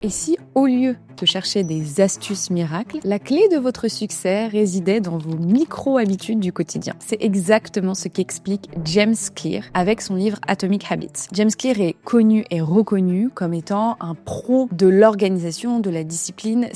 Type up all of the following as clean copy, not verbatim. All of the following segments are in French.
Et si, au lieu de chercher des astuces miracles, la clé de votre succès résidait dans vos micro-habitudes du quotidien? C'est exactement ce qu'explique James Clear avec son livre Atomic Habits. James Clear est connu et reconnu comme étant un pro de l'organisation, de la discipline.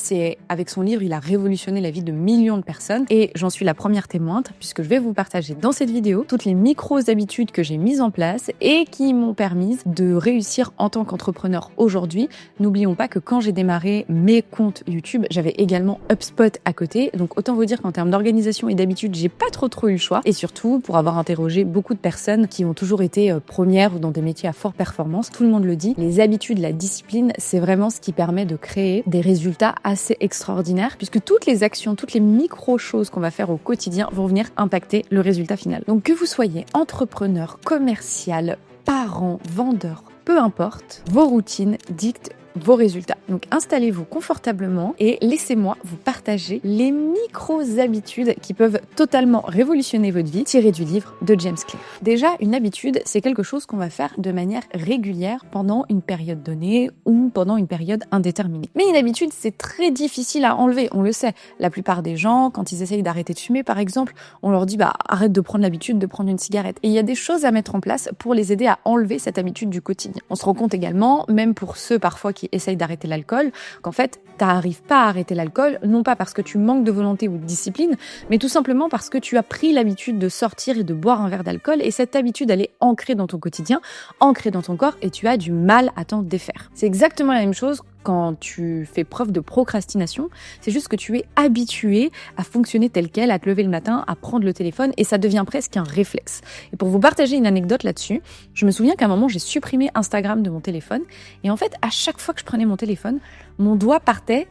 Avec son livre, il a révolutionné la vie de millions de personnes et j'en suis la première témoin puisque je vais vous partager dans cette vidéo toutes les micro-habitudes que j'ai mises en place et qui m'ont permis de réussir en tant qu'entrepreneur aujourd'hui. N'oublions pas que quand j'ai démarré mes comptes YouTube, j'avais également HubSpot à côté. Donc autant vous dire qu'en termes d'organisation et d'habitude, j'ai pas trop eu le choix. Et surtout, pour avoir interrogé beaucoup de personnes qui ont toujours été premières ou dans des métiers à forte performance, tout le monde le dit, les habitudes, la discipline, c'est vraiment ce qui permet de créer des résultats assez extraordinaires puisque toutes les actions, toutes les micro-choses qu'on va faire au quotidien vont venir impacter le résultat final. Donc que vous soyez entrepreneur, commercial, parent, vendeur, peu importe, vos routines dictent vos résultats. Donc installez-vous confortablement et laissez-moi vous partager les micro-habitudes qui peuvent totalement révolutionner votre vie, tirées du livre de James Clear. Déjà, une habitude, c'est quelque chose qu'on va faire de manière régulière pendant une période donnée ou pendant une période indéterminée. Mais une habitude, c'est très difficile à enlever, on le sait. La plupart des gens, quand ils essayent d'arrêter de fumer, par exemple, on leur dit arrête de prendre l'habitude de prendre une cigarette. Et il y a des choses à mettre en place pour les aider à enlever cette habitude du quotidien. On se rend compte également, même pour ceux parfois qui essayent d'arrêter l'alcool, qu'en fait, t'arrives pas à arrêter l'alcool, non pas parce que tu manques de volonté ou de discipline, mais tout simplement parce que tu as pris l'habitude de sortir et de boire un verre d'alcool, et cette habitude, elle est ancrée dans ton quotidien, ancrée dans ton corps, et tu as du mal à t'en défaire. C'est exactement la même chose quand tu fais preuve de procrastination, c'est juste que tu es habitué à fonctionner tel quel, à te lever le matin, à prendre le téléphone, et ça devient presque un réflexe. Et pour vous partager une anecdote là-dessus, je me souviens qu'à un moment, j'ai supprimé Instagram de mon téléphone, et en fait, à chaque fois que je prenais mon téléphone, mon doigt partait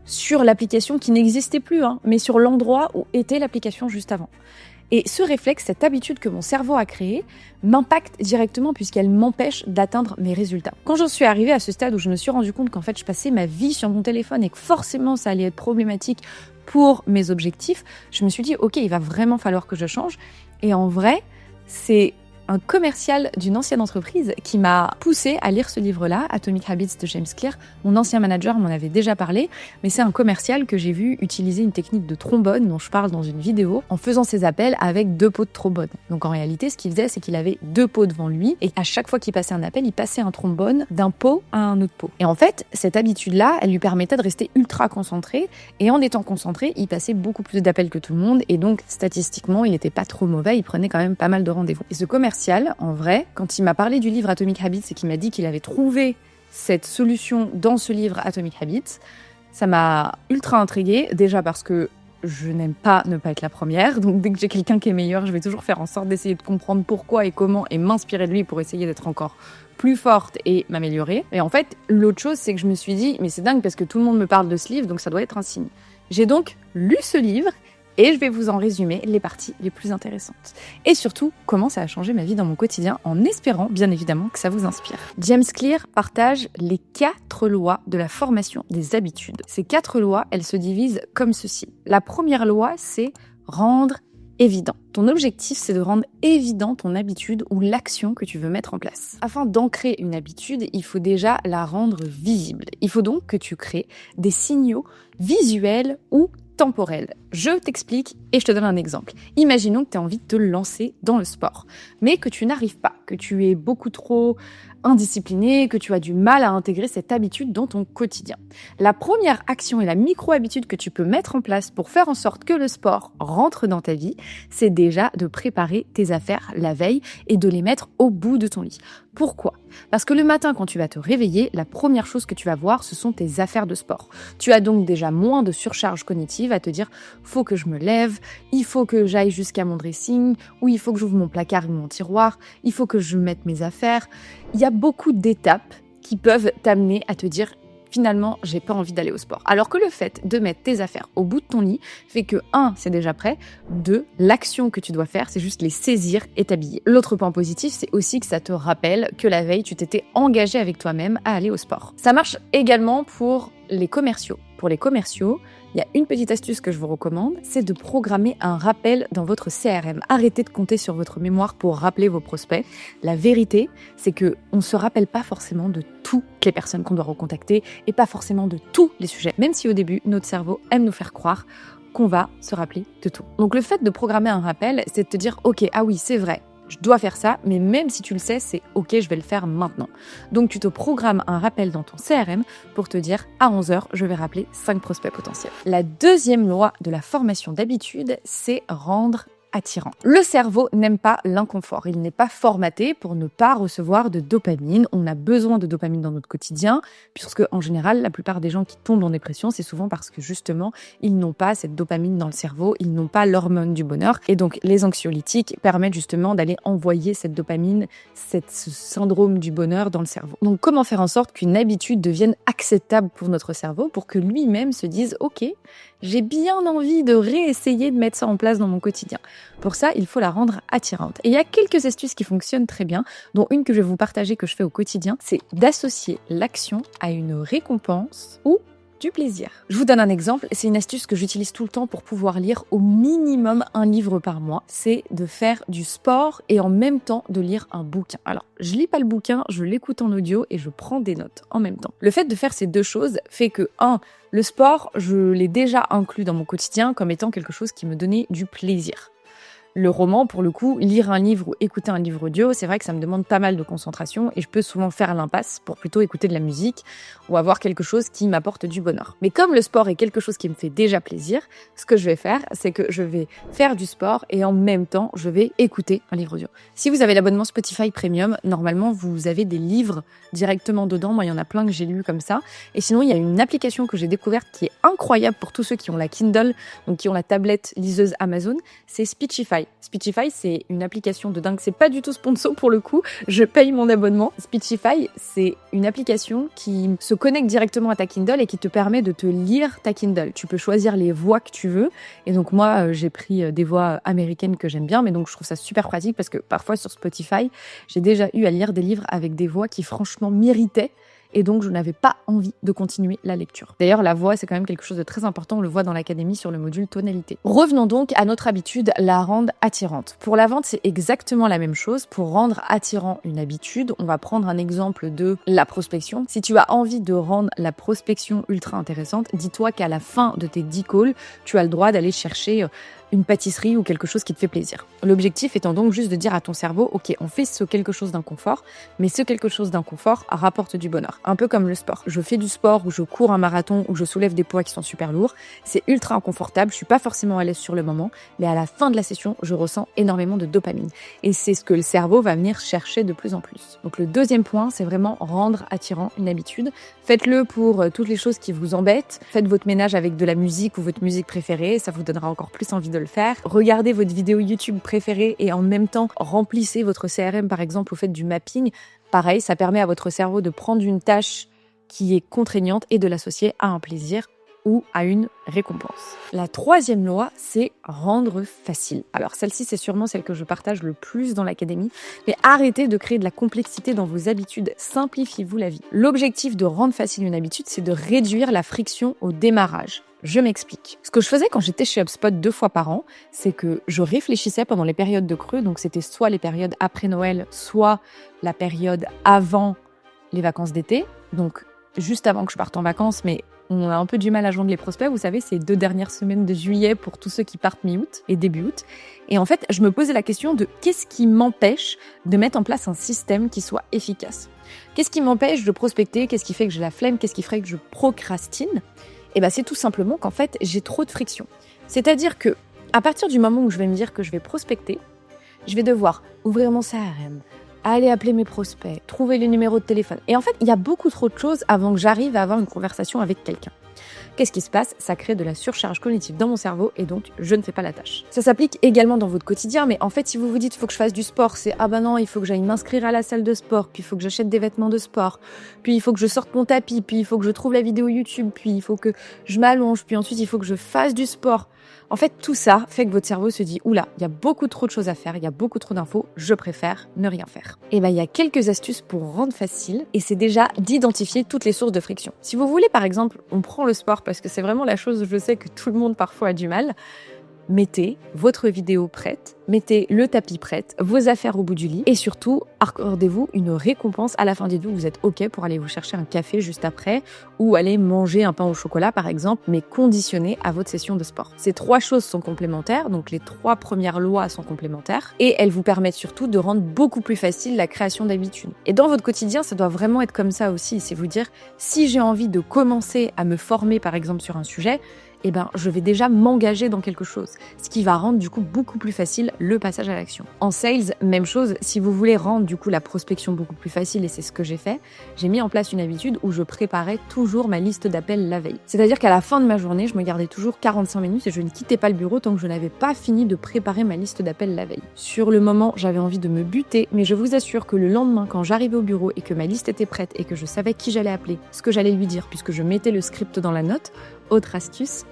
sur l'application qui n'existait plus, mais sur l'endroit où était l'application juste avant. Et ce réflexe, cette habitude que mon cerveau a créée, m'impacte directement puisqu'elle m'empêche d'atteindre mes résultats. Quand j'en suis arrivée à ce stade où je me suis rendu compte qu'en fait, je passais ma vie sur mon téléphone et que forcément, ça allait être problématique pour mes objectifs, je me suis dit, ok, il va vraiment falloir que je change. Et en vrai, c'est un commercial d'une ancienne entreprise qui m'a poussé à lire ce livre-là, Atomic Habits de James Clear. Mon ancien manager m'en avait déjà parlé, mais c'est un commercial que j'ai vu utiliser une technique de trombone dont je parle dans une vidéo en faisant ses appels avec 2 pots de trombone. Donc en réalité, ce qu'il faisait, c'est qu'il avait 2 pots devant lui et à chaque fois qu'il passait un appel, il passait un trombone d'un pot à un autre pot. Et en fait, cette habitude-là, elle lui permettait de rester ultra concentré et en étant concentré, il passait beaucoup plus d'appels que tout le monde et donc statistiquement, il n'était pas trop mauvais, il prenait quand même pas mal de rendez-vous. Et ce commercial, en vrai, quand il m'a parlé du livre Atomic Habits et qu'il m'a dit qu'il avait trouvé cette solution dans ce livre Atomic Habits, ça m'a ultra intriguée, déjà parce que je n'aime pas ne pas être la première, donc dès que j'ai quelqu'un qui est meilleur, je vais toujours faire en sorte d'essayer de comprendre pourquoi et comment et m'inspirer de lui pour essayer d'être encore plus forte et m'améliorer. Et en fait, l'autre chose, c'est que je me suis dit, mais c'est dingue parce que tout le monde me parle de ce livre, donc ça doit être un signe. J'ai donc lu ce livre et je vais vous en résumer les parties les plus intéressantes. Et surtout, comment ça a changé ma vie dans mon quotidien, en espérant, bien évidemment, que ça vous inspire. James Clear partage les 4 lois de la formation des habitudes. Ces 4 lois, elles se divisent comme ceci. La première loi, c'est rendre évident. Ton objectif, c'est de rendre évident ton habitude ou l'action que tu veux mettre en place. Afin d'ancrer une habitude, il faut déjà la rendre visible. Il faut donc que tu crées des signaux visuels ou temporel. Je t'explique et je te donne un exemple. Imaginons que tu as envie de te lancer dans le sport, mais que tu n'arrives pas, que tu es beaucoup trop indiscipliné, que tu as du mal à intégrer cette habitude dans ton quotidien. La première action et la micro-habitude que tu peux mettre en place pour faire en sorte que le sport rentre dans ta vie, c'est déjà de préparer tes affaires la veille et de les mettre au bout de ton lit. Pourquoi ? Parce que le matin, quand tu vas te réveiller, la première chose que tu vas voir, ce sont tes affaires de sport. Tu as donc déjà moins de surcharge cognitive à te dire « faut que je me lève, il faut que j'aille jusqu'à mon dressing, ou il faut que j'ouvre mon placard ou mon tiroir, il faut que je mette mes affaires ». Il y a beaucoup d'étapes qui peuvent t'amener à te dire finalement, j'ai pas envie d'aller au sport. Alors que le fait de mettre tes affaires au bout de ton lit fait que 1, c'est déjà prêt, 2, l'action que tu dois faire, c'est juste les saisir et t'habiller. L'autre point positif, c'est aussi que ça te rappelle que la veille, tu t'étais engagé avec toi-même à aller au sport. Ça marche également pour les commerciaux. Pour les commerciaux, il y a une petite astuce que je vous recommande, c'est de programmer un rappel dans votre CRM. Arrêtez de compter sur votre mémoire pour rappeler vos prospects. La vérité, c'est qu'on ne se rappelle pas forcément de toutes les personnes qu'on doit recontacter et pas forcément de tous les sujets, même si au début, notre cerveau aime nous faire croire qu'on va se rappeler de tout. Donc le fait de programmer un rappel, c'est de te dire « Ok, ah oui, c'est vrai, je dois faire ça, mais même si tu le sais, c'est ok, je vais le faire maintenant. » Donc tu te programmes un rappel dans ton CRM pour te dire à 11h, je vais rappeler 5 prospects potentiels. La deuxième loi de la formation d'habitude, c'est rendre attirant. Le cerveau n'aime pas l'inconfort. Il n'est pas formaté pour ne pas recevoir de dopamine. On a besoin de dopamine dans notre quotidien, puisque en général, la plupart des gens qui tombent en dépression, c'est souvent parce que justement, ils n'ont pas cette dopamine dans le cerveau, ils n'ont pas l'hormone du bonheur. Et donc, les anxiolytiques permettent justement d'aller envoyer cette dopamine, ce syndrome du bonheur dans le cerveau. Donc, comment faire en sorte qu'une habitude devienne acceptable pour notre cerveau, pour que lui-même se dise « Ok, j'ai bien envie de réessayer de mettre ça en place dans mon quotidien. » Pour ça, il faut la rendre attirante. Et il y a quelques astuces qui fonctionnent très bien, dont une que je vais vous partager que je fais au quotidien, c'est d'associer l'action à une récompense ou du plaisir. Je vous donne un exemple, c'est une astuce que j'utilise tout le temps pour pouvoir lire au minimum un livre par mois, c'est de faire du sport et en même temps de lire un bouquin. Alors, je lis pas le bouquin, je l'écoute en audio et je prends des notes en même temps. Le fait de faire ces deux choses fait que, le sport, je l'ai déjà inclus dans mon quotidien comme étant quelque chose qui me donnait du plaisir. Le roman, pour le coup, lire un livre ou écouter un livre audio, c'est vrai que ça me demande pas mal de concentration et je peux souvent faire l'impasse pour plutôt écouter de la musique ou avoir quelque chose qui m'apporte du bonheur. Mais comme le sport est quelque chose qui me fait déjà plaisir, ce que je vais faire, c'est que je vais faire du sport et en même temps, je vais écouter un livre audio. Si vous avez l'abonnement Spotify Premium, normalement, vous avez des livres directement dedans. Moi, il y en a plein que j'ai lus comme ça. Et sinon, il y a une application que j'ai découverte qui est incroyable pour tous ceux qui ont la Kindle, donc qui ont la tablette liseuse Amazon, c'est Speechify. Speechify, c'est une application de dingue. C'est pas du tout sponsor pour le coup. Je paye mon abonnement. Speechify, c'est une application qui se connecte directement à ta Kindle et qui te permet de te lire ta Kindle. Tu peux choisir les voix que tu veux. Et donc moi, j'ai pris des voix américaines que j'aime bien, mais donc je trouve ça super pratique parce que parfois sur Spotify, j'ai déjà eu à lire des livres avec des voix qui franchement méritaient. Et donc, je n'avais pas envie de continuer la lecture. D'ailleurs, la voix, c'est quand même quelque chose de très important. On le voit dans l'académie sur le module tonalité. Revenons donc à notre habitude, la rendre attirante. Pour la vente, c'est exactement la même chose. Pour rendre attirant une habitude, on va prendre un exemple de la prospection. Si tu as envie de rendre la prospection ultra intéressante, dis-toi qu'à la fin de tes 10 calls, tu as le droit d'aller chercher une pâtisserie ou quelque chose qui te fait plaisir. L'objectif étant donc juste de dire à ton cerveau, ok, on fait ce quelque chose d'inconfort, mais ce quelque chose d'inconfort rapporte du bonheur. Un peu comme le sport. Je fais du sport ou je cours un marathon ou je soulève des poids qui sont super lourds. C'est ultra inconfortable, je suis pas forcément à l'aise sur le moment, mais à la fin de la session, je ressens énormément de dopamine. Et c'est ce que le cerveau va venir chercher de plus en plus. Donc le deuxième point, c'est vraiment rendre attirant une habitude. Faites-le pour toutes les choses qui vous embêtent. Faites votre ménage avec de la musique ou votre musique préférée, ça vous donnera encore plus envie de le faire. Regardez votre vidéo YouTube préférée et en même temps remplissez votre CRM par exemple au fait du mapping. Pareil, ça permet à votre cerveau de prendre une tâche qui est contraignante et de l'associer à un plaisir ou à une récompense. La troisième loi, c'est rendre facile. Alors celle-ci, c'est sûrement celle que je partage le plus dans l'académie, mais arrêtez de créer de la complexité dans vos habitudes, simplifiez-vous la vie. L'objectif de rendre facile une habitude, c'est de réduire la friction au démarrage. Je m'explique. Ce que je faisais quand j'étais chez HubSpot 2 fois par an, c'est que je réfléchissais pendant les périodes de creux, donc c'était soit les périodes après Noël, soit la période avant les vacances d'été, donc juste avant que je parte en vacances, mais on a un peu du mal à joindre les prospects, vous savez, ces 2 dernières semaines de juillet pour tous ceux qui partent mi-août et début août. Et en fait, je me posais la question de qu'est-ce qui m'empêche de mettre en place un système qui soit efficace ? Qu'est-ce qui m'empêche de prospecter ? Qu'est-ce qui fait que j'ai la flemme ? Qu'est-ce qui ferait que je procrastine ? Et c'est tout simplement qu'en fait, j'ai trop de friction. C'est-à-dire que à partir du moment où je vais me dire que je vais prospecter, je vais devoir ouvrir mon CRM, aller appeler mes prospects, trouver les numéros de téléphone. Et en fait, il y a beaucoup trop de choses avant que j'arrive à avoir une conversation avec quelqu'un. Qu'est-ce qui se passe ? Ça crée de la surcharge cognitive dans mon cerveau et donc je ne fais pas la tâche. Ça s'applique également dans votre quotidien, mais en fait, si vous vous dites il faut que je fasse du sport, c'est ah non, il faut que j'aille m'inscrire à la salle de sport, puis il faut que j'achète des vêtements de sport, puis il faut que je sorte mon tapis, puis il faut que je trouve la vidéo YouTube, puis il faut que je m'allonge, puis ensuite il faut que je fasse du sport. En fait, tout ça fait que votre cerveau se dit oula, il y a beaucoup trop de choses à faire, il y a beaucoup trop d'infos, je préfère ne rien faire. Et il y a quelques astuces pour rendre facile, et c'est déjà d'identifier toutes les sources de friction. Si vous voulez, par exemple, on prend le sport parce que c'est vraiment la chose où je sais que tout le monde parfois a du mal. Mettez votre vidéo prête, mettez le tapis prête, vos affaires au bout du lit et surtout, accordez-vous une récompense à la fin. Dites-vous que vous êtes OK pour aller vous chercher un café juste après ou aller manger un pain au chocolat par exemple, mais conditionné à votre session de sport. Ces 3 choses sont complémentaires, donc les 3 premières lois sont complémentaires et elles vous permettent surtout de rendre beaucoup plus facile la création d'habitudes. Et dans votre quotidien, ça doit vraiment être comme ça aussi, c'est vous dire si j'ai envie de commencer à me former par exemple sur un sujet, je vais déjà m'engager dans quelque chose, ce qui va rendre du coup beaucoup plus facile le passage à l'action. En sales, même chose, si vous voulez rendre du coup la prospection beaucoup plus facile, et c'est ce que j'ai fait, j'ai mis en place une habitude où je préparais toujours ma liste d'appels la veille. C'est-à-dire qu'à la fin de ma journée, je me gardais toujours 45 minutes et je ne quittais pas le bureau tant que je n'avais pas fini de préparer ma liste d'appels la veille. Sur le moment, j'avais envie de me buter, mais je vous assure que le lendemain, quand j'arrivais au bureau et que ma liste était prête et que je savais qui j'allais appeler, ce que j'allais lui dire, puisque je mettais le script dans la note, autre astuce,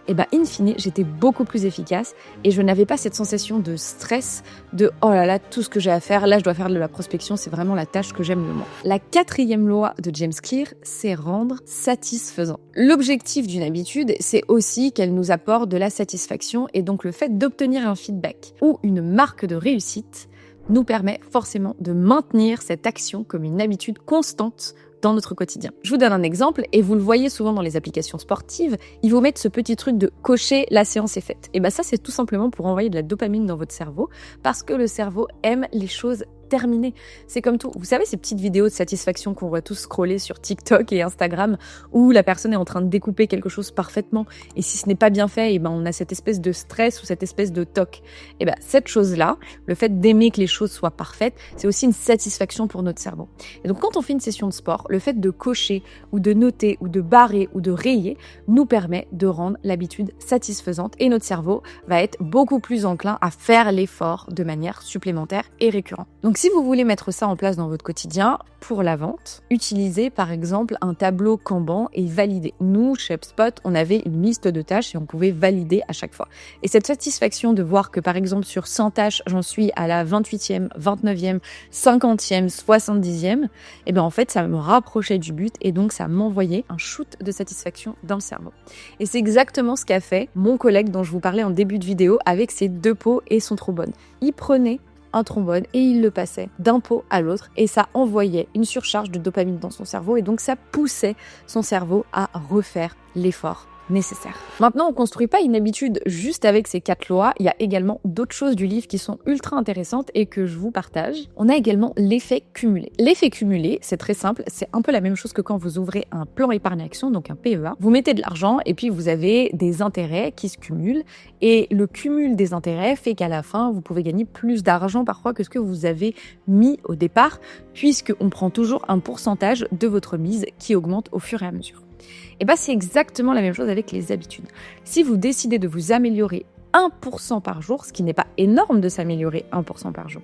in fine, j'étais beaucoup plus efficace et je n'avais pas cette sensation de stress, de oh là là, tout ce que j'ai à faire, là je dois faire de la prospection, c'est vraiment la tâche que j'aime le moins. La 4e loi de James Clear, c'est rendre satisfaisant. L'objectif d'une habitude, c'est aussi qu'elle nous apporte de la satisfaction et donc le fait d'obtenir un feedback ou une marque de réussite nous permet forcément de maintenir cette action comme une habitude constante dans notre quotidien. Je vous donne un exemple, et vous le voyez souvent dans les applications sportives, ils vous mettent ce petit truc de cocher la séance est faite. Et ça c'est tout simplement pour envoyer de la dopamine dans votre cerveau, parce que le cerveau aime les choses terminé. C'est comme tout. Vous savez, ces petites vidéos de satisfaction qu'on voit tous scroller sur TikTok et Instagram où la personne est en train de découper quelque chose parfaitement et si ce n'est pas bien fait, on a cette espèce de stress ou cette espèce de toc. Cette chose-là, le fait d'aimer que les choses soient parfaites, c'est aussi une satisfaction pour notre cerveau. Et donc, quand on fait une session de sport, le fait de cocher ou de noter ou de barrer ou de rayer nous permet de rendre l'habitude satisfaisante et notre cerveau va être beaucoup plus enclin à faire l'effort de manière supplémentaire et récurrente. Donc, si vous voulez mettre ça en place dans votre quotidien, pour la vente, utilisez par exemple un tableau Kanban et validez. Nous, chez HubSpot, on avait une liste de tâches et on pouvait valider à chaque fois. Et cette satisfaction de voir que par exemple sur 100 tâches, j'en suis à la 28e, 29e, 50e, 70e, en fait, ça me rapprochait du but et donc ça m'envoyait un shoot de satisfaction dans le cerveau. Et c'est exactement ce qu'a fait mon collègue dont je vous parlais en début de vidéo avec ses 2 pots et son trombone. Il prenait un trombone et il le passait d'un pot à l'autre et ça envoyait une surcharge de dopamine dans son cerveau et donc ça poussait son cerveau à refaire l'effort nécessaire. Maintenant, on ne construit pas une habitude juste avec ces 4 lois. Il y a également d'autres choses du livre qui sont ultra intéressantes et que je vous partage. On a également l'effet cumulé. L'effet cumulé, c'est très simple. C'est un peu la même chose que quand vous ouvrez un plan épargne action, donc un PEA. Vous mettez de l'argent et puis vous avez des intérêts qui se cumulent. Et le cumul des intérêts fait qu'à la fin, vous pouvez gagner plus d'argent parfois que ce que vous avez mis au départ, puisqu'on prend toujours un pourcentage de votre mise qui augmente au fur et à mesure. C'est exactement la même chose avec les habitudes. Si vous décidez de vous améliorer 1% par jour, ce qui n'est pas énorme de s'améliorer 1% par jour,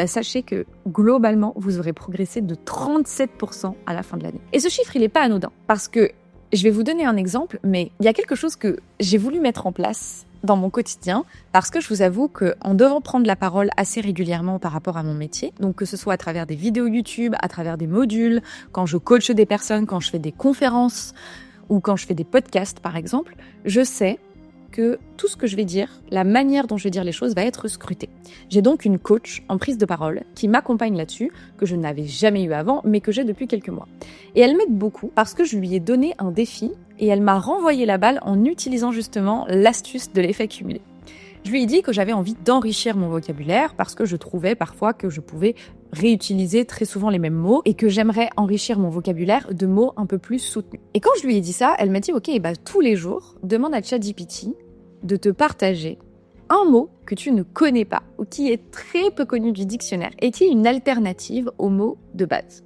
sachez que globalement, vous aurez progressé de 37% à la fin de l'année. Et ce chiffre, il n'est pas anodin, parce que je vais vous donner un exemple, mais il y a quelque chose que j'ai voulu mettre en place dans mon quotidien, parce que je vous avoue qu'en devant prendre la parole assez régulièrement par rapport à mon métier, donc que ce soit à travers des vidéos YouTube, à travers des modules, quand je coach des personnes, quand je fais des conférences ou quand je fais des podcasts par exemple, je sais que tout ce que je vais dire, la manière dont je vais dire les choses va être scrutée. J'ai donc une coach en prise de parole qui m'accompagne là-dessus, que je n'avais jamais eu avant, mais que j'ai depuis quelques mois. Et elle m'aide beaucoup parce que je lui ai donné un défi et elle m'a renvoyé la balle en utilisant justement l'astuce de l'effet cumulé. Je lui ai dit que j'avais envie d'enrichir mon vocabulaire parce que je trouvais parfois que je pouvais réutiliser très souvent les mêmes mots et que j'aimerais enrichir mon vocabulaire de mots un peu plus soutenus. Et quand je lui ai dit ça, elle m'a dit « Ok, tous les jours, demande à ChatGPT de te partager un mot que tu ne connais pas ou qui est très peu connu du dictionnaire et qui est une alternative au mot de base. »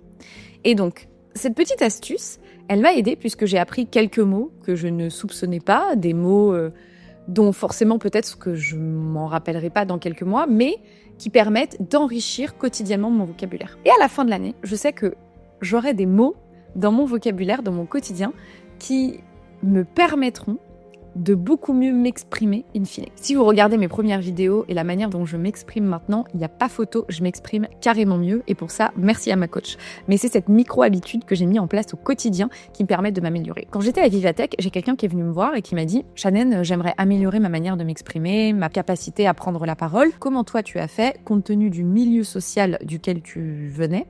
Et donc, cette petite astuce, elle m'a aidée puisque j'ai appris quelques mots que je ne soupçonnais pas, des mots dont forcément peut-être que je m'en rappellerai pas dans quelques mois, mais qui permettent d'enrichir quotidiennement mon vocabulaire. Et à la fin de l'année, je sais que j'aurai des mots dans mon vocabulaire, dans mon quotidien, qui me permettront de beaucoup mieux m'exprimer in fine. Si vous regardez mes premières vidéos et la manière dont je m'exprime maintenant, il n'y a pas photo, je m'exprime carrément mieux et pour ça, merci à ma coach. Mais c'est cette micro-habitude que j'ai mis en place au quotidien qui me permet de m'améliorer. Quand j'étais à Vivatech, j'ai quelqu'un qui est venu me voir et qui m'a dit « Shannon, j'aimerais améliorer ma manière de m'exprimer, ma capacité à prendre la parole. Comment toi tu as fait, compte tenu du milieu social duquel tu venais,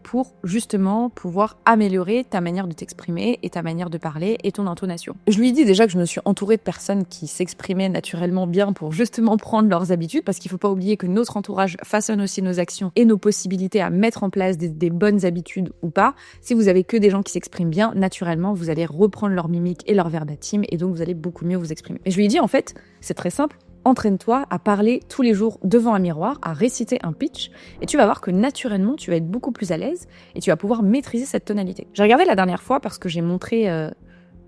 pour justement pouvoir améliorer ta manière de t'exprimer et ta manière de parler et ton intonation. » Je lui ai dit déjà que je me suis entourée de personnes qui s'exprimaient naturellement bien pour justement prendre leurs habitudes, parce qu'il ne faut pas oublier que notre entourage façonne aussi nos actions et nos possibilités à mettre en place des bonnes habitudes ou pas. Si vous avez que des gens qui s'expriment bien, naturellement, vous allez reprendre leur mimique et leur verbatim et donc vous allez beaucoup mieux vous exprimer. Et je lui ai dit, en fait, c'est très simple. Entraîne-toi à parler tous les jours devant un miroir, à réciter un pitch, et tu vas voir que naturellement, tu vas être beaucoup plus à l'aise et tu vas pouvoir maîtriser cette tonalité. J'ai regardé la dernière fois parce que j'ai montré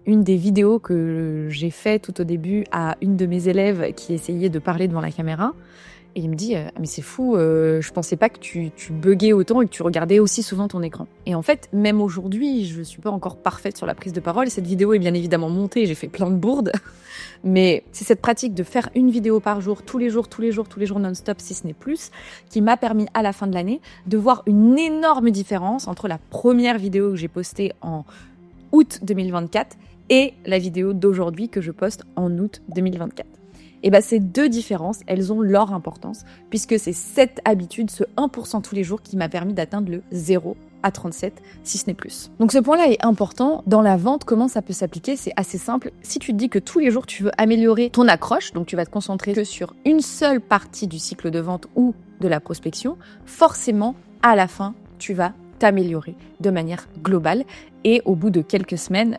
une des vidéos que j'ai fait tout au début à une de mes élèves qui essayait de parler devant la caméra. Et il me dit « mais c'est fou, je pensais pas que tu buguais autant et que tu regardais aussi souvent ton écran. » Et en fait, même aujourd'hui, je suis pas encore parfaite sur la prise de parole. Cette vidéo est bien évidemment montée, j'ai fait plein de bourdes. Mais c'est cette pratique de faire une vidéo par jour, tous les jours non-stop, si ce n'est plus, qui m'a permis à la fin de l'année de voir une énorme différence entre la première vidéo que j'ai postée en août 2024 et la vidéo d'aujourd'hui que je poste en août 2024. Et bien ces deux différences, elles ont leur importance, puisque c'est cette habitude, ce 1% tous les jours qui m'a permis d'atteindre le 0 à 37, si ce n'est plus. Donc ce point-là est important. Dans la vente, comment ça peut s'appliquer? C'est assez simple. Si tu te dis que tous les jours, tu veux améliorer ton accroche, donc tu vas te concentrer que sur une seule partie du cycle de vente ou de la prospection, forcément, à la fin, tu vas t'améliorer de manière globale. Et au bout de quelques semaines,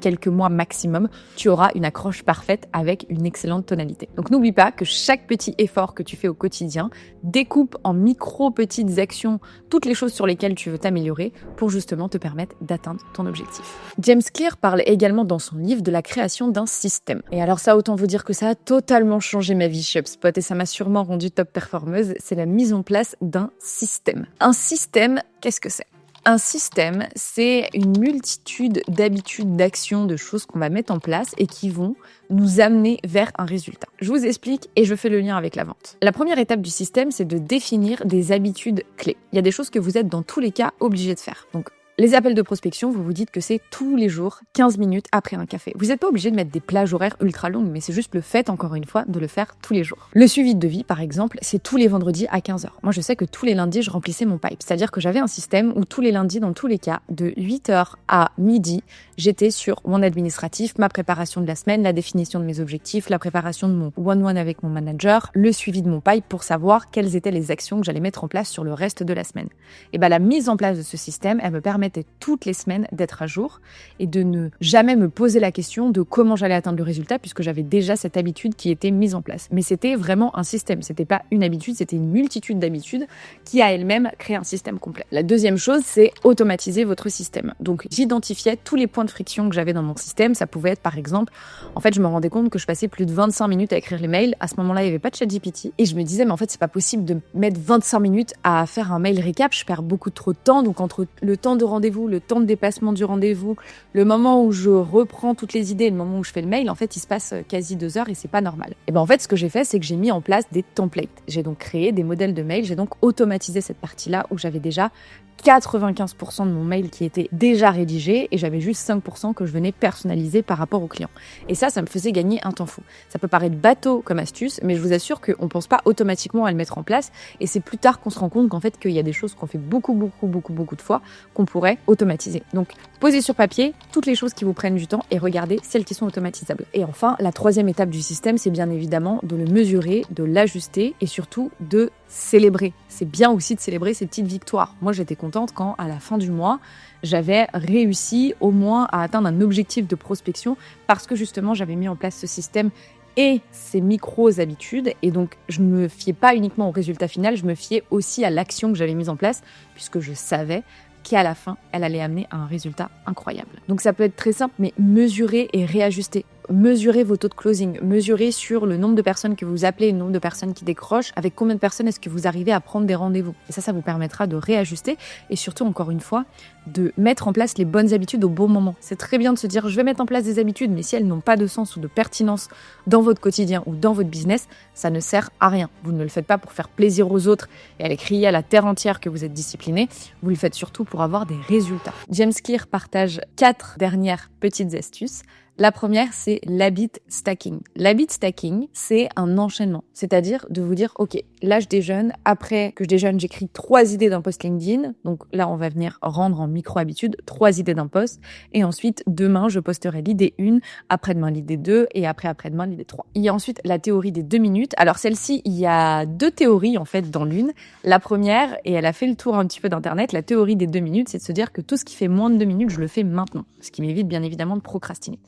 quelques mois maximum, tu auras une accroche parfaite avec une excellente tonalité. Donc n'oublie pas que chaque petit effort que tu fais au quotidien découpe en petites actions toutes les choses sur lesquelles tu veux t'améliorer pour justement te permettre d'atteindre ton objectif. James Clear parle également dans son livre de la création d'un système. Et alors ça, autant vous dire que ça a totalement changé ma vie chez HubSpot et ça m'a sûrement rendue top performeuse, c'est la mise en place d'un système. Un système, qu'est-ce que c'est ? Un système, c'est une multitude d'habitudes, d'actions, de choses qu'on va mettre en place et qui vont nous amener vers un résultat. Je vous explique et je fais le lien avec la vente. La première étape du système, c'est de définir des habitudes clés. Il y a des choses que vous êtes dans tous les cas obligés de faire. Donc, les appels de prospection, vous vous dites que c'est tous les jours, 15 minutes après un café. Vous n'êtes pas obligé de mettre des plages horaires ultra longues, mais c'est juste le fait, encore une fois, de le faire tous les jours. Le suivi de devis, par exemple, c'est tous les vendredis à 15h. Moi, je sais que tous les lundis, je remplissais mon pipe. C'est-à-dire que j'avais un système où tous les lundis, dans tous les cas, de 8h à midi, j'étais sur mon administratif, ma préparation de la semaine, la définition de mes objectifs, la préparation de mon one-one avec mon manager, le suivi de mon pipe pour savoir quelles étaient les actions que j'allais mettre en place sur le reste de la semaine. Et bien, la mise en place de ce système, elle me permettait toutes les semaines d'être à jour et de ne jamais me poser la question de comment j'allais atteindre le résultat puisque j'avais déjà cette habitude qui était mise en place. Mais c'était vraiment un système, c'était pas une habitude, c'était une multitude d'habitudes qui a elle-même créé un système complet. La deuxième chose, c'est automatiser votre système. Donc j'identifiais tous les points de friction que j'avais dans mon système. Ça pouvait être par exemple, en fait je me rendais compte que je passais plus de 25 minutes à écrire les mails. À ce moment-là, il n'y avait pas de ChatGPT et je me disais mais en fait c'est pas possible de mettre 25 minutes à faire un mail récap, je perds beaucoup trop de temps. Donc entre le temps de rendez-vous, le temps de déplacement du rendez-vous, le moment où je reprends toutes les idées et le moment où je fais le mail, en fait, il se passe quasi 2 heures et c'est pas normal. Et ben en fait, ce que j'ai fait, c'est que j'ai mis en place des templates. J'ai donc créé des modèles de mail, j'ai donc automatisé cette partie-là où j'avais déjà 95% de mon mail qui était déjà rédigé et j'avais juste 5% que je venais personnaliser par rapport au client. Et ça me faisait gagner un temps fou. Ça peut paraître bateau comme astuce, mais je vous assure qu'on pense pas automatiquement à le mettre en place et c'est plus tard qu'on se rend compte qu'en fait, qu'il y a des choses qu'on fait beaucoup de fois qu'on pourrait automatiser. Donc, posez sur papier toutes les choses qui vous prennent du temps et regardez celles qui sont automatisables. Et enfin, la troisième étape du système, c'est bien évidemment de le mesurer, de l'ajuster et surtout de célébrer. C'est bien aussi de célébrer ces petites victoires. Moi, j'étais contente quand, à la fin du mois, j'avais réussi au moins à atteindre un objectif de prospection parce que justement, j'avais mis en place ce système et ces micro-habitudes. Et donc, je ne me fiais pas uniquement au résultat final, je me fiais aussi à l'action que j'avais mise en place puisque je savais qu'à la fin, elle allait amener à un résultat incroyable. Donc ça peut être très simple, mais mesurer et réajuster mesurez vos taux de closing, mesurez sur le nombre de personnes que vous appelez, le nombre de personnes qui décrochent, avec combien de personnes est-ce que vous arrivez à prendre des rendez-vous. Et ça vous permettra de réajuster et surtout, encore une fois, de mettre en place les bonnes habitudes au bon moment. C'est très bien de se dire, je vais mettre en place des habitudes, mais si elles n'ont pas de sens ou de pertinence dans votre quotidien ou dans votre business, ça ne sert à rien. Vous ne le faites pas pour faire plaisir aux autres et aller crier à la terre entière que vous êtes discipliné. Vous le faites surtout pour avoir des résultats. James Clear partage 4 dernières petites astuces. La première, c'est l'habit stacking. L'habit stacking, c'est un enchaînement. C'est-à-dire de vous dire, OK, là je déjeune. Après que je déjeune, j'écris 3 idées d'un post LinkedIn. Donc là, on va venir rendre en micro-habitude 3 idées d'un post. Et ensuite, demain, je posterai l'idée 1, après-demain l'idée 2 et après-demain l'idée 3. Il y a ensuite la théorie des 2 minutes. Alors celle-ci, il y a 2 théories en fait dans l'une. La première, et elle a fait le tour un petit peu d'internet, la théorie des 2 minutes, c'est de se dire que tout ce qui fait moins de 2 minutes, je le fais maintenant. Ce qui m'évite bien évidemment de procrastiner.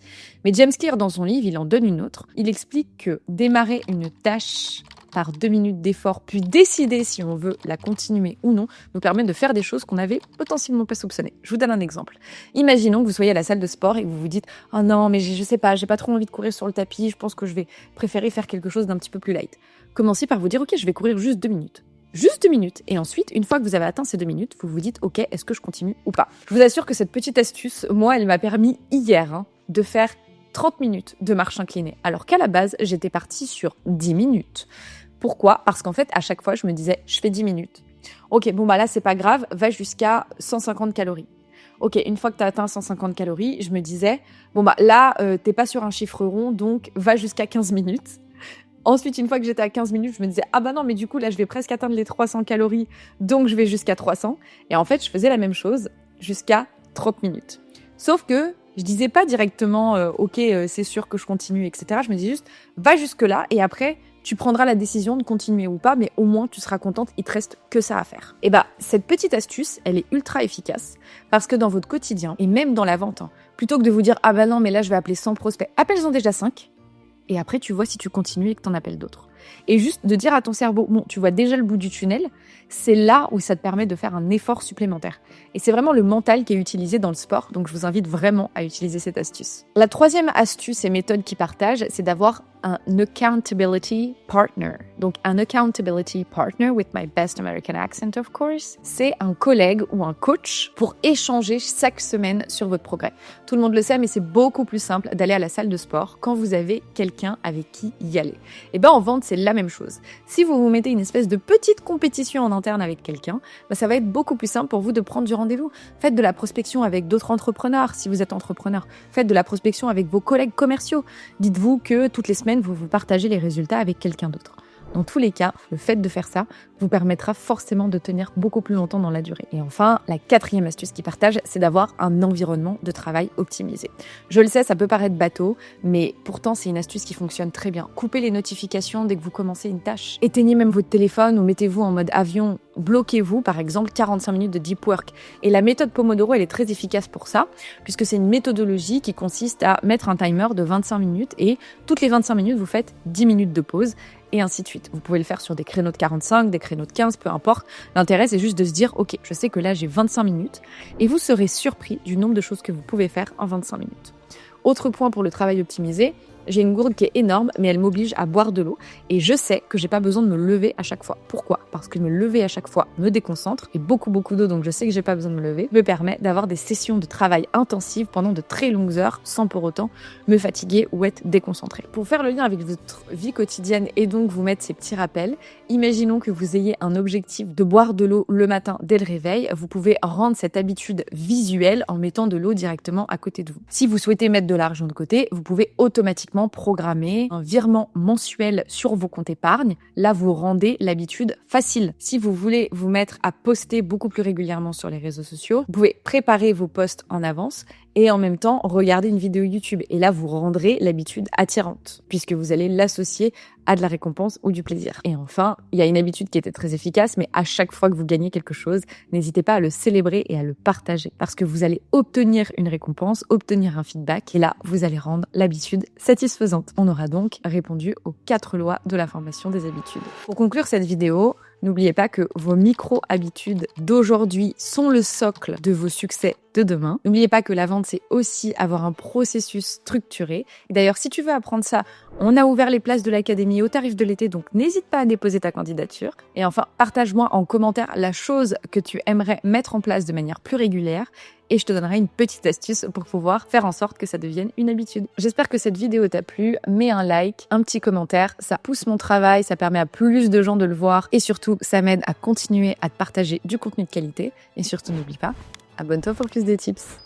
Mais James Clear, dans son livre, il en donne une autre. Il explique que démarrer une tâche par 2 minutes d'effort, puis décider si on veut la continuer ou non, nous permet de faire des choses qu'on n'avait potentiellement pas soupçonnées. Je vous donne un exemple. Imaginons que vous soyez à la salle de sport et que vous vous dites « Oh non, mais je sais pas, j'ai pas trop envie de courir sur le tapis, je pense que je vais préférer faire quelque chose d'un petit peu plus light. » Commencez par vous dire « Ok, je vais courir juste 2 minutes. » Juste 2 minutes. Et ensuite, une fois que vous avez atteint ces 2 minutes, vous vous dites « Ok, est-ce que je continue ou pas ?» Je vous assure que cette petite astuce, moi, elle m'a permis hier de faire 30 minutes de marche inclinée, alors qu'à la base, j'étais partie sur 10 minutes. Pourquoi ? Parce qu'en fait, à chaque fois, je me disais, je fais 10 minutes. Ok, bon, bah là, c'est pas grave, va jusqu'à 150 calories. Ok, une fois que tu as atteint 150 calories, je me disais, bon, bah là, t'es pas sur un chiffre rond, donc va jusqu'à 15 minutes. Ensuite, une fois que j'étais à 15 minutes, je me disais, ah bah non, mais du coup, là, je vais presque atteindre les 300 calories, donc je vais jusqu'à 300. Et en fait, je faisais la même chose jusqu'à 30 minutes. Sauf que je disais pas directement, ok, c'est sûr que je continue, etc. Je me disais juste, va jusque-là et après, tu prendras la décision de continuer ou pas, mais au moins tu seras contente, il te reste que ça à faire. Et bah, cette petite astuce, elle est ultra efficace parce que dans votre quotidien et même dans la vente, plutôt que de vous dire, ah bah non, mais là je vais appeler 100 prospects, appelle-en déjà 5 et après tu vois si tu continues et que t'en appelles d'autres. Et juste de dire à ton cerveau, bon, tu vois déjà le bout du tunnel, c'est là où ça te permet de faire un effort supplémentaire. Et c'est vraiment le mental qui est utilisé dans le sport, donc je vous invite vraiment à utiliser cette astuce. La troisième astuce et méthode qu'il partage, c'est d'avoir un accountability partner. Donc un accountability partner, with my best American accent of course, c'est un collègue ou un coach pour échanger chaque semaine sur votre progrès. Tout le monde le sait, mais c'est beaucoup plus simple d'aller à la salle de sport quand vous avez quelqu'un avec qui y aller. Et ben en vente, c'est la même chose. Si vous vous mettez une espèce de petite compétition en interne avec quelqu'un, ça va être beaucoup plus simple pour vous de prendre du rendez-vous. Faites de la prospection avec d'autres entrepreneurs si vous êtes entrepreneur. Faites de la prospection avec vos collègues commerciaux. Dites-vous que toutes les semaines, vous partagez les résultats avec quelqu'un d'autre. Dans tous les cas, le fait de faire ça vous permettra forcément de tenir beaucoup plus longtemps dans la durée. Et enfin, la quatrième astuce qu'il partage, c'est d'avoir un environnement de travail optimisé. Je le sais, ça peut paraître bateau, mais pourtant c'est une astuce qui fonctionne très bien. Coupez les notifications dès que vous commencez une tâche. Éteignez même votre téléphone ou mettez-vous en mode avion. Bloquez-vous, par exemple, 45 minutes de deep work. Et la méthode Pomodoro, elle est très efficace pour ça, puisque c'est une méthodologie qui consiste à mettre un timer de 25 minutes et toutes les 25 minutes, vous faites 10 minutes de pause. Et ainsi de suite. Vous pouvez le faire sur des créneaux de 45, des créneaux de 15, peu importe. L'intérêt, c'est juste de se dire, ok, je sais que là, j'ai 25 minutes. Et vous serez surpris du nombre de choses que vous pouvez faire en 25 minutes. Autre point pour le travail optimisé, j'ai une gourde qui est énorme, mais elle m'oblige à boire de l'eau. Et je sais que j'ai pas besoin de me lever à chaque fois. Pourquoi ? Parce que me lever à chaque fois me déconcentre. Et beaucoup d'eau, donc je sais que j'ai pas besoin de me lever, me permet d'avoir des sessions de travail intensives pendant de très longues heures, sans pour autant me fatiguer ou être déconcentré. Pour faire le lien avec votre vie quotidienne et donc vous mettre ces petits rappels, imaginons que vous ayez un objectif de boire de l'eau le matin dès le réveil. Vous pouvez rendre cette habitude visuelle en mettant de l'eau directement à côté de vous. Si vous souhaitez mettre de l'argent de côté, vous pouvez automatiquement programmer un virement mensuel sur vos comptes épargne. Là, vous rendez l'habitude facile. Si vous voulez vous mettre à poster beaucoup plus régulièrement sur les réseaux sociaux, vous pouvez préparer vos posts en avance et en même temps regarder une vidéo YouTube. Et là, vous rendrez l'habitude attirante puisque vous allez l'associer à de la récompense ou du plaisir. Et enfin, il y a une habitude qui était très efficace, mais à chaque fois que vous gagnez quelque chose, n'hésitez pas à le célébrer et à le partager parce que vous allez obtenir une récompense, obtenir un feedback et là, vous allez rendre l'habitude satisfaisante. On aura donc répondu aux 4 lois de la formation des habitudes. Pour conclure cette vidéo, n'oubliez pas que vos micro-habitudes d'aujourd'hui sont le socle de vos succès de demain. N'oubliez pas que la vente, c'est aussi avoir un processus structuré. Et d'ailleurs, si tu veux apprendre ça, on a ouvert les places de l'académie au tarif de l'été, donc n'hésite pas à déposer ta candidature. Et enfin, partage-moi en commentaire la chose que tu aimerais mettre en place de manière plus régulière et je te donnerai une petite astuce pour pouvoir faire en sorte que ça devienne une habitude. J'espère que cette vidéo t'a plu. Mets un like, un petit commentaire, ça pousse mon travail, ça permet à plus de gens de le voir et surtout, ça m'aide à continuer à te partager du contenu de qualité. Et surtout, n'oublie pas, abonne-toi pour plus de tips.